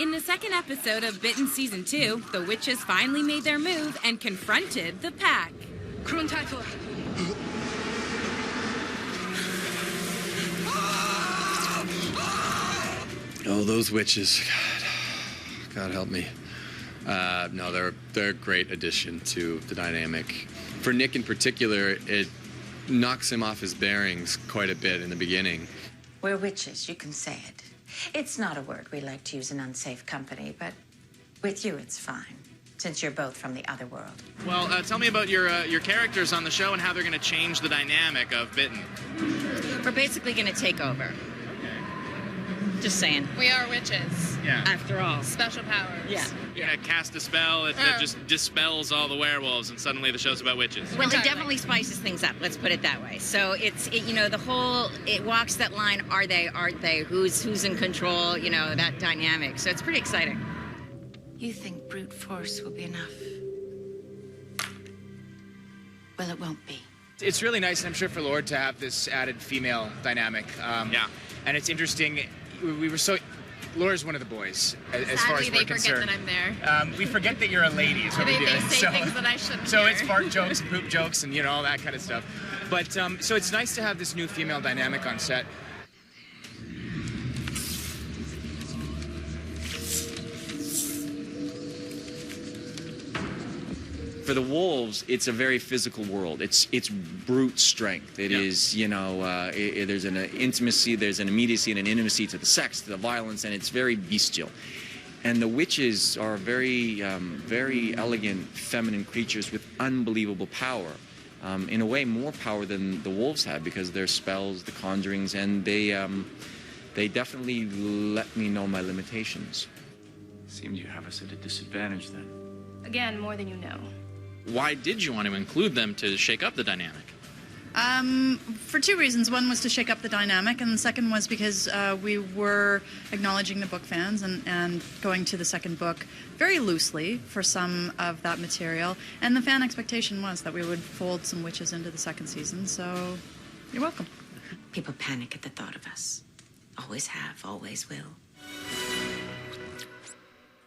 In the second episode of Bitten Season 2, the witches finally made their move and confronted the pack. Oh, those witches. God help me. No, they're a great addition to the dynamic. For Nick in particular, it knocks him off his bearings quite a bit in the beginning. We're witches, you can say it. It's not a word we like to use in unsafe company, but with you it's fine, since you're both from the other world. Well, tell me about your characters on the show and how they're going to change the dynamic of Bitten. We're basically going to take over. Just saying. We are witches. Yeah. After all. Special powers. Yeah. You're going to cast a spell that just dispels all the werewolves, and suddenly the show's about witches. Well, it definitely spices things up. Let's put it that way. So it walks that line. Are they? Aren't they? Who's in control? You know, that dynamic. So it's pretty exciting. You think brute force will be enough? Well, it won't be. It's really nice, and I'm sure for Lord, to have this added female dynamic. Yeah. And it's interesting. We were so... Laura's one of the boys, as far as we're concerned. Sadly, they forget that I'm there. We forget that you're a lady, is what we do. They say things that I shouldn't So hear. it's fart jokes and poop jokes and, all that kind of stuff. But, so it's nice to have this new female dynamic on set. For the wolves, it's a very physical world. It's brute strength. It is, there's an intimacy, there's an immediacy and an intimacy to the sex, to the violence, and it's very bestial. And the witches are very, very elegant, feminine creatures with unbelievable power. In a way, more power than the wolves have because their spells, the conjurings, and they definitely let me know my limitations. Seems you have us at a disadvantage then. Again, more than you know. Why did you want to include them to shake up the dynamic? For two reasons. One was to shake up the dynamic, and the second was because we were acknowledging the book fans and going to the second book very loosely for some of that material. And the fan expectation was that we would fold some witches into the second season, so you're welcome. People panic at the thought of us. Always have, always will.